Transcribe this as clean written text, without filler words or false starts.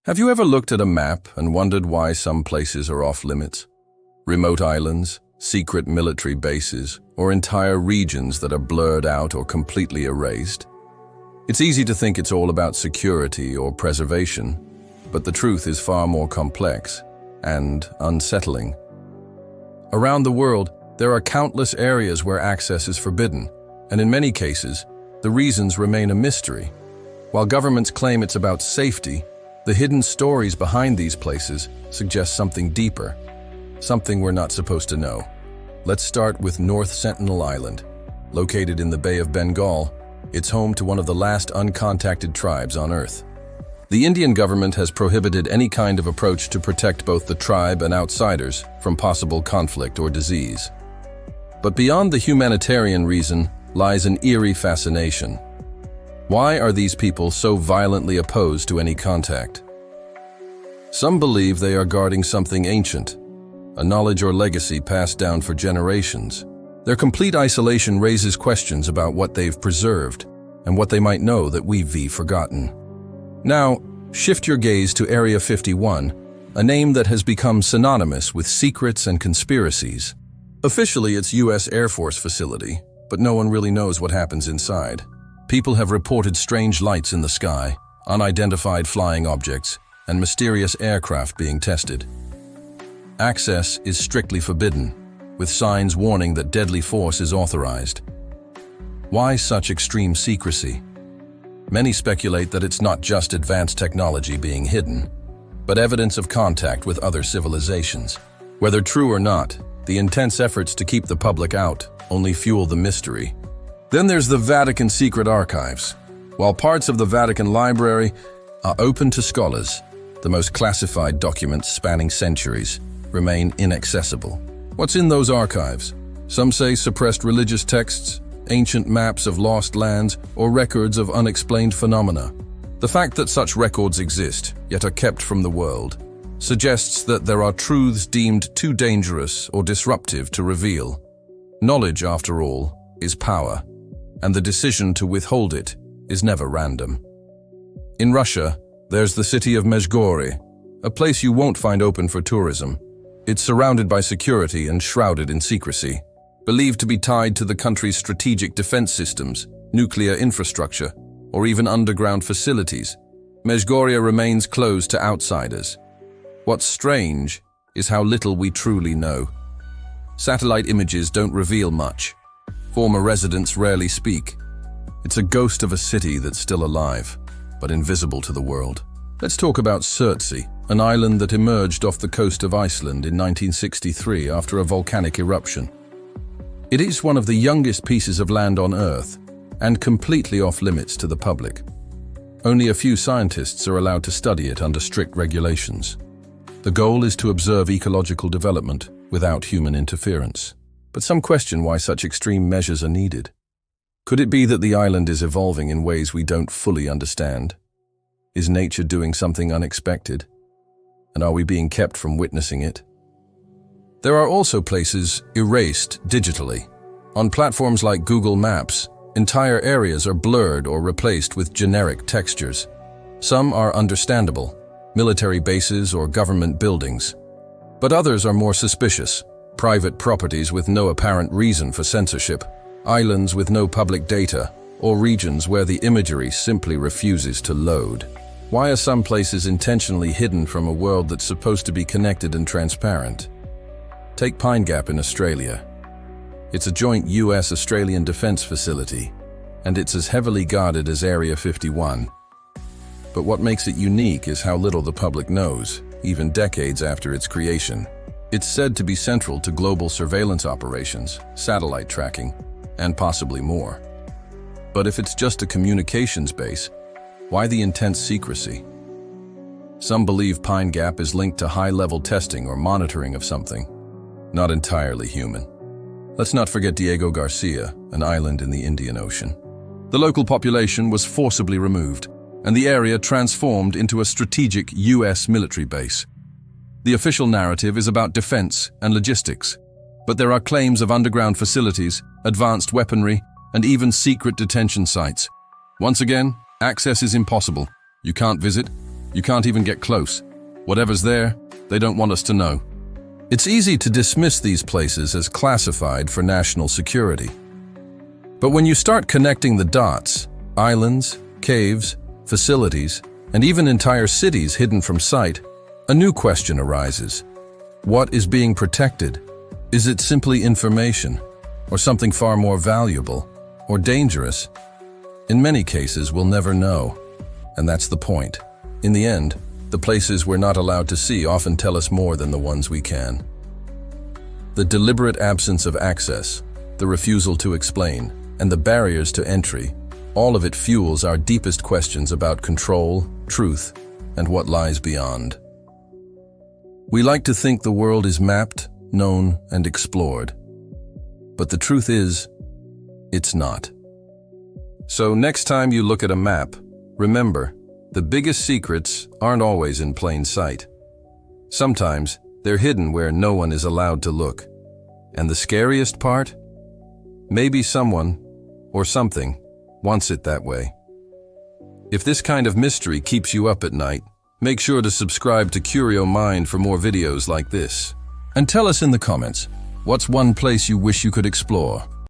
Have you ever looked at a map and wondered why some places are off limits? Remote islands, secret military bases, or entire regions that are blurred out or completely erased? It's easy to think it's all about security or preservation, but the truth is far more complex and unsettling. Around the world, there are countless areas where access is forbidden, and in many cases, the reasons remain a mystery. While governments claim it's about safety, the hidden stories behind these places suggest something deeper, something we're not supposed to know. Let's start with North Sentinel Island. Located in the Bay of Bengal, it's home to one of the last uncontacted tribes on Earth. The Indian government has prohibited any kind of approach to protect both the tribe and outsiders from possible conflict or disease. But beyond the humanitarian reason lies an eerie fascination. Why are these people so violently opposed to any contact? Some believe they are guarding something ancient, a knowledge or legacy passed down for generations. Their complete isolation raises questions about what they've preserved and what they might know that we've forgotten. Now, shift your gaze to Area 51, a name that has become synonymous with secrets and conspiracies. Officially, it's U.S. Air Force facility, but no one really knows what happens inside. People have reported strange lights in the sky, unidentified flying objects, and mysterious aircraft being tested. Access is strictly forbidden, with signs warning that deadly force is authorized. Why such extreme secrecy? Many speculate that it's not just advanced technology being hidden, but evidence of contact with other civilizations. Whether true or not, the intense efforts to keep the public out only fuel the mystery. Then there's the Vatican Secret Archives. While parts of the Vatican Library are open to scholars, the most classified documents spanning centuries remain inaccessible. What's in those archives? Some say suppressed religious texts, ancient maps of lost lands, or records of unexplained phenomena. The fact that such records exist, yet are kept from the world, suggests that there are truths deemed too dangerous or disruptive to reveal. Knowledge, after all, is power, and the decision to withhold it is never random. In Russia, there's the city of Medjugorje, a place you won't find open for tourism. It's surrounded by security and shrouded in secrecy, believed to be tied to the country's strategic defense systems, nuclear infrastructure, or even underground facilities. Medjugorje remains closed to outsiders. What's strange is how little we truly know. Satellite images don't reveal much. Former residents rarely speak. It's a ghost of a city that's still alive, but invisible to the world. Let's talk about Surtsey, an island that emerged off the coast of Iceland in 1963 after a volcanic eruption. It is one of the youngest pieces of land on Earth and completely off limits to the public. Only a few scientists are allowed to study it under strict regulations. The goal is to observe ecological development without human interference. But some question why such extreme measures are needed. Could it be that the island is evolving in ways we don't fully understand? Is nature doing something unexpected? And are we being kept from witnessing it? There are also places erased digitally. On platforms like Google Maps, entire areas are blurred or replaced with generic textures. Some are understandable, military bases or government buildings. But others are more suspicious. Private properties with no apparent reason for censorship, islands with no public data, or regions where the imagery simply refuses to load. Why are some places intentionally hidden from a world that's supposed to be connected and transparent? Take Pine Gap in Australia. It's a joint US-Australian defense facility, and it's as heavily guarded as Area 51. But what makes it unique is how little the public knows, even decades after its creation. It's said to be central to global surveillance operations, satellite tracking, and possibly more. But if it's just a communications base, why the intense secrecy? Some believe Pine Gap is linked to high-level testing or monitoring of something, not entirely human. Let's not forget Diego Garcia, an island in the Indian Ocean. The local population was forcibly removed, and the area transformed into a strategic US military base. The official narrative is about defense and logistics, but there are claims of underground facilities, advanced weaponry, and even secret detention sites. Once again, access is impossible. You can't visit, You can't even get close. Whatever's there, they don't want us to know. It's easy to dismiss these places as classified for national security. But when you start connecting the dots, islands, caves, facilities, and even entire cities hidden from sight, a new question arises. What is being protected? Is it simply information, or something far more valuable, or dangerous? In many cases, we'll never know, and that's the point. In the end, the places we're not allowed to see often tell us more than the ones we can. The deliberate absence of access, the refusal to explain, and the barriers to entry, all of it fuels our deepest questions about control, truth, and what lies beyond. We like to think the world is mapped, known, and explored. But the truth is, it's not. So next time you look at a map, remember, the biggest secrets aren't always in plain sight. Sometimes they're hidden where no one is allowed to look. And the scariest part? Maybe someone, or something, wants it that way. If this kind of mystery keeps you up at night, make sure to subscribe to Curio Mind for more videos like this. And tell us in the comments, what's one place you wish you could explore?